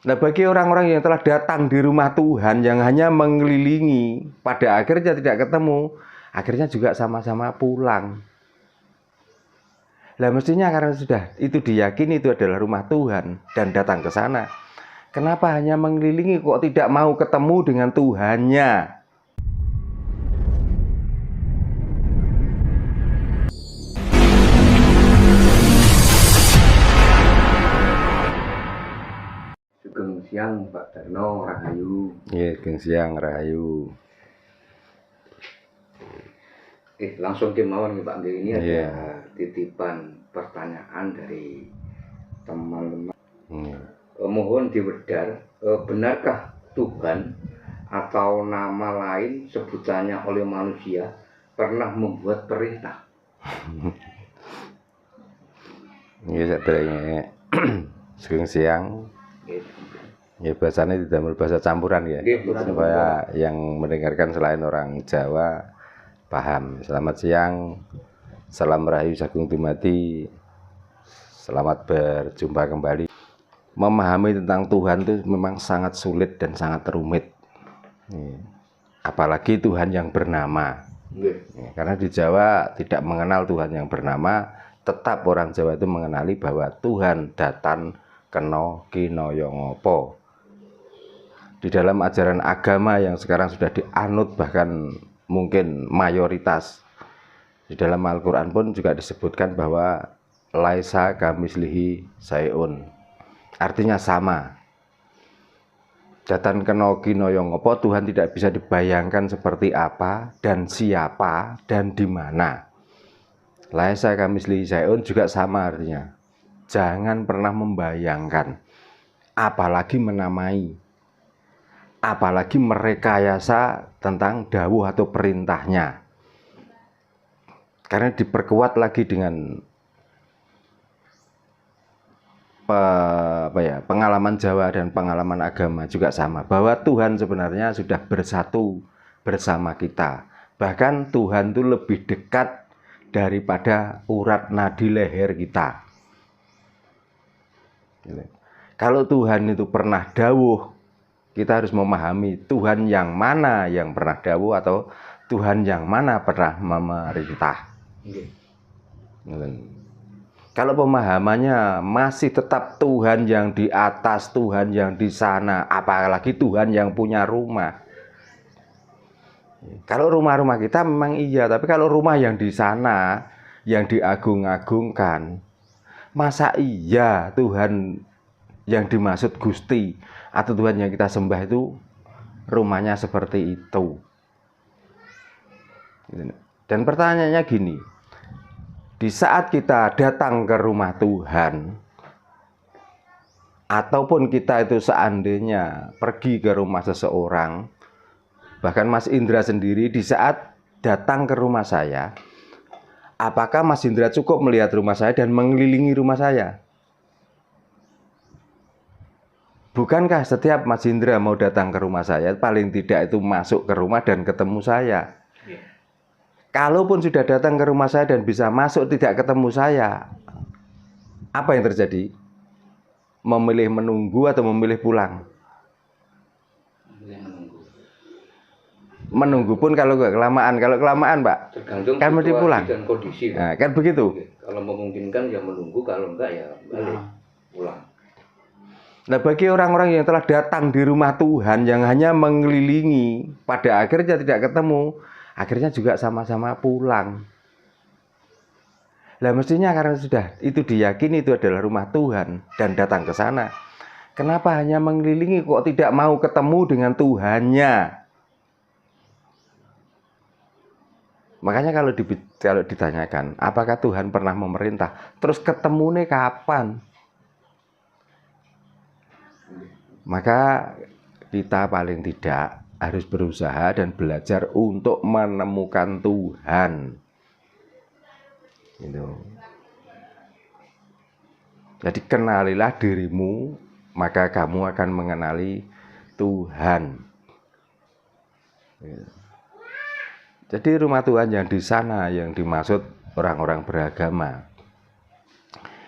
Nah, bagi orang-orang yang telah datang di rumah Tuhan yang hanya mengelilingi, pada akhirnya tidak ketemu, akhirnya juga sama-sama pulang. Lah mestinya karena sudah itu diyakini itu adalah rumah Tuhan dan datang ke sana, kenapa hanya mengelilingi kok tidak mau ketemu dengan Tuhannya? Sugeng siang Pak Darno, Rahayu. Iya, sugeng siang Rahayu. Langsung kemauan nih Pak, ini ada Iya. titipan pertanyaan dari teman-teman. Mohon diwedar, benarkah Tuhan atau nama lain sebutannya oleh manusia pernah membuat perintah? Iya, sadurunge sugeng siang. Ya bahasanya tidak bahasa campuran ya, supaya yang mendengarkan selain orang Jawa paham. Selamat siang, salam Rahayu Sagung Dumadi, selamat berjumpa kembali. Memahami tentang Tuhan itu memang sangat sulit dan sangat rumit, apalagi Tuhan yang bernama. Karena di Jawa tidak mengenal Tuhan yang bernama, tetap orang Jawa itu mengenali bahwa Tuhan datan kena kinaya ngapa. Di dalam ajaran agama yang sekarang sudah dianut bahkan mungkin mayoritas, di dalam Al-Quran pun juga disebutkan bahwa laisa kamislihi sayun, artinya sama. Datan kena kinaya ngapa, Tuhan tidak bisa dibayangkan seperti apa dan siapa dan di mana. Laisa kamislihi sayun juga sama artinya. Jangan pernah membayangkan, apalagi menamai, apalagi merekayasa tentang dawuh atau perintahnya. Karena diperkuat lagi dengan pengalaman Jawa dan pengalaman agama juga sama, bahwa Tuhan sebenarnya sudah bersatu bersama kita. Bahkan Tuhan itu lebih dekat daripada urat nadi leher kita. Kalau Tuhan itu pernah dawuh, kita harus memahami Tuhan yang mana yang pernah dawuh atau Tuhan yang mana pernah memerintah. Kalau pemahamannya masih tetap Tuhan yang di atas, Tuhan yang di sana, apalagi Tuhan yang punya rumah. Kalau rumah-rumah kita memang iya, tapi kalau rumah yang di sana, yang diagung-agungkan, masa iya Tuhan yang dimaksud Gusti atau Tuhan yang kita sembah itu rumahnya seperti itu? Dan pertanyaannya gini, di saat kita datang ke rumah Tuhan, ataupun kita itu seandainya pergi ke rumah seseorang, bahkan Mas Indra sendiri di saat datang ke rumah saya, apakah Mas Indra cukup melihat rumah saya dan mengelilingi rumah saya? Bukankah setiap Mas Indra mau datang ke rumah saya, paling tidak itu masuk ke rumah dan ketemu saya? Kalaupun sudah datang ke rumah saya dan bisa masuk tidak ketemu saya, apa yang terjadi? Memilih menunggu atau memilih pulang? Menunggu pun kalau kelamaan, Pak, tergantung kan mesti pulang dan kondisi. Nah, kan begitu. Kalau memungkinkan ya menunggu, kalau enggak ya balik pulang. Nah, bagi orang-orang yang telah datang di rumah Tuhan yang hanya mengelilingi, pada akhirnya tidak ketemu, akhirnya juga sama-sama pulang. Lah mestinya karena sudah itu diyakini itu adalah rumah Tuhan dan datang ke sana, kenapa hanya mengelilingi kok tidak mau ketemu dengan Tuhannya? Makanya kalau ditanyakan apakah Tuhan pernah memerintah, terus ketemunya kapan? Maka kita paling tidak harus berusaha dan belajar untuk menemukan Tuhan. Gitu. Jadi kenalilah dirimu, maka kamu akan mengenali Tuhan. Gitu. Jadi rumah Tuhan yang di sana yang dimaksud orang-orang beragama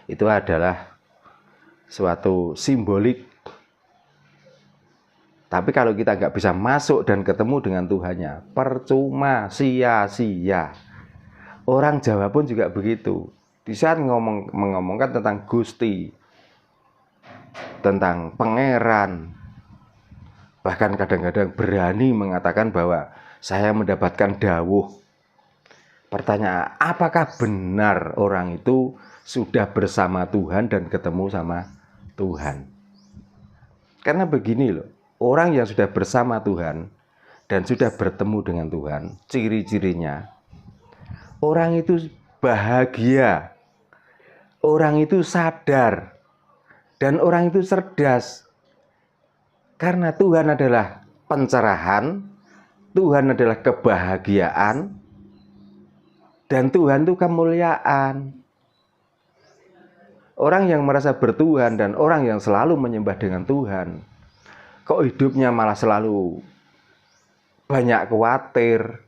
itu adalah suatu simbolik Tapi kalau kita nggak bisa masuk dan ketemu dengan Tuhannya, percuma, sia-sia. Orang Jawa pun juga begitu. Di saat mengomongkan tentang Gusti, tentang pangeran, bahkan kadang-kadang berani mengatakan bahwa saya mendapatkan dawuh. Pertanyaan, apakah benar orang itu sudah bersama Tuhan dan ketemu sama Tuhan? Karena begini loh, orang yang sudah bersama Tuhan dan sudah bertemu dengan Tuhan, ciri-cirinya orang itu bahagia, orang itu sadar, dan orang itu cerdas. Karena Tuhan adalah pencerahan, Tuhan adalah kebahagiaan, dan Tuhan itu kemuliaan. Orang yang merasa bertuhan dan orang yang selalu menyembah dengan Tuhan, kok hidupnya malah selalu banyak khawatir,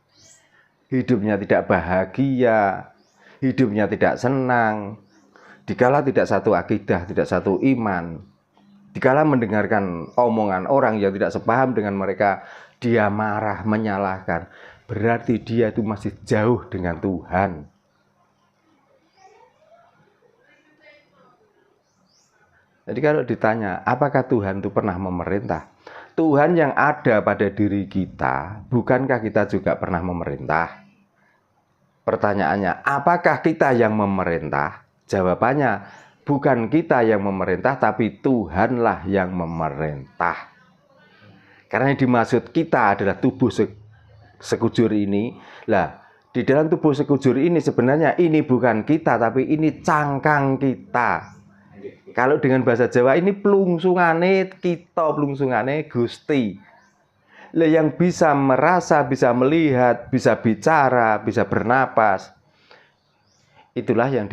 hidupnya tidak bahagia, hidupnya tidak senang, dikala tidak satu akidah, tidak satu iman, dikala mendengarkan omongan orang yang tidak sepaham dengan mereka, dia marah, menyalahkan, berarti dia itu masih jauh dengan Tuhan. Jadi kalau ditanya, apakah Tuhan itu pernah memerintah? Tuhan yang ada pada diri kita, bukankah kita juga pernah memerintah? Pertanyaannya, apakah kita yang memerintah? Jawabannya, bukan kita yang memerintah, tapi Tuhanlah yang memerintah. Karena yang dimaksud kita adalah tubuh sekujur ini. Lah, di dalam tubuh sekujur ini sebenarnya ini bukan kita, tapi ini cangkang kita. Kalau dengan bahasa Jawa ini plungsungane kita, plungsungane Gusti. Lah yang bisa merasa, bisa melihat, bisa bicara, bisa bernapas. Itulah yang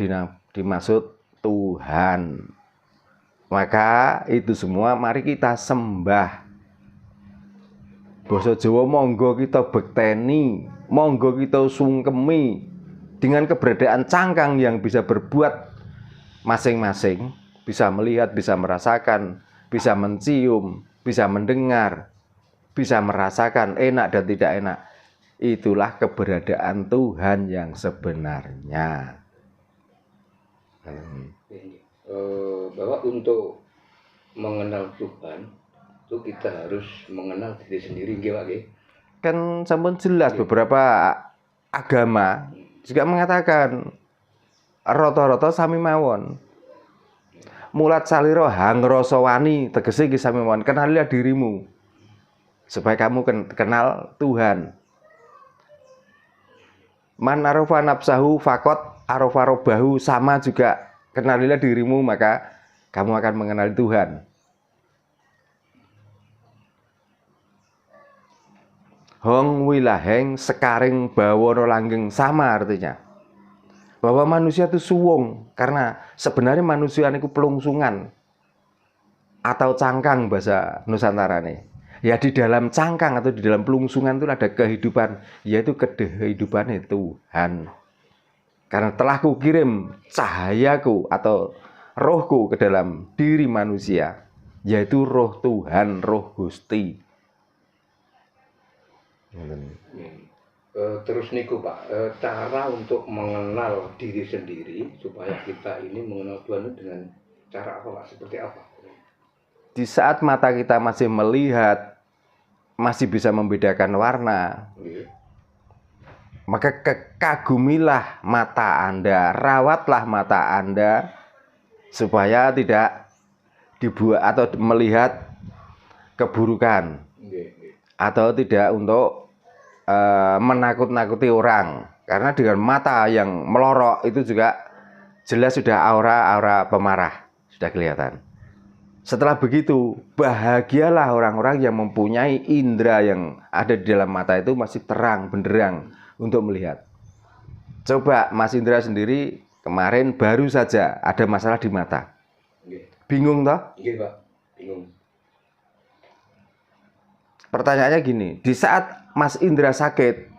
dimaksud Tuhan. Maka itu semua mari kita sembah. Basa Jawa monggo kita bekteni, monggo kita sungkemi dengan keberadaan cangkang yang bisa berbuat masing-masing. Bisa melihat, bisa merasakan, bisa mencium, bisa mendengar, bisa merasakan enak dan tidak enak. Itulah keberadaan Tuhan yang sebenarnya. Bahwa untuk mengenal Tuhan itu kita harus mengenal diri sendiri, gimana? Kan sampun jelas beberapa agama juga mengatakan rata-rata sami mawon. Mulat saliro hang rasa wani, tegese iki sami mawon, kenalilah dirimu supaya kamu kenal Tuhan. Man arafa nafsahu faqat arafa rabbahu, sama juga kenalilah dirimu maka kamu akan mengenal Tuhan. Hong wilaheng sekaring bawono langgeng, sama artinya bahwa manusia itu suwung, karena sebenarnya manusia itu pelungsungan atau cangkang bahasa Nusantara nih. Ya di dalam cangkang atau di dalam pelungsungan itu ada kehidupan, yaitu kehidupan Tuhan. Karena telah kukirim cahayaku atau rohku ke dalam diri manusia, yaitu roh Tuhan, roh Gusti. Terus niku Pak, cara untuk mengenal diri sendiri supaya kita ini mengenal Tuhan dengan cara apa Pak? Seperti apa? Di saat mata kita masih melihat, masih bisa membedakan warna, maka kagumilah mata Anda, rawatlah mata Anda supaya tidak dibuat atau melihat keburukan, atau tidak untuk menakut-nakuti orang. Karena dengan mata yang melorok itu juga jelas sudah aura pemarah, sudah kelihatan. Setelah begitu, bahagialah orang-orang yang mempunyai indera yang ada di dalam mata itu masih terang, benderang untuk melihat. Coba Mas Indra sendiri kemarin baru saja ada masalah di mata. Bingung toh? Iya Pak, bingung. Pertanyaannya gini, di saat Mas Indra sakit,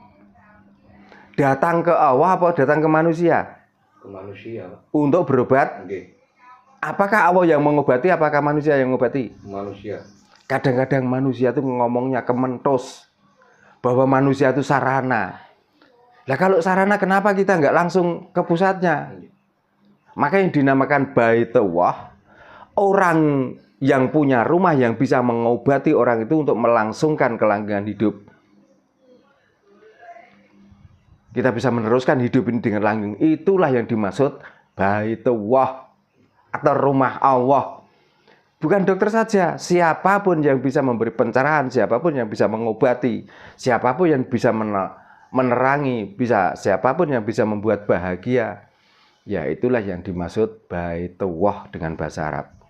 datang ke Allah apa datang ke manusia? Ke manusia Pak. Untuk berobat? Okay. Apakah Allah yang mengobati, apakah manusia yang mengobati? Manusia. Kadang-kadang manusia itu ngomongnya kementos bahwa manusia itu sarana. Nah kalau sarana kenapa kita nggak langsung ke pusatnya? Maka yang dinamakan Baitullah, orang yang punya rumah yang bisa mengobati orang itu untuk melangsungkan kelanggengan hidup. Kita bisa meneruskan hidup ini dengan langgeng. Itulah yang dimaksud Baitullah atau rumah Allah. Bukan dokter saja, siapapun yang bisa memberi pencerahan, siapapun yang bisa mengobati, siapapun yang bisa menerangi, siapapun yang bisa membuat bahagia. Ya itulah yang dimaksud Baitullah dengan bahasa Arab.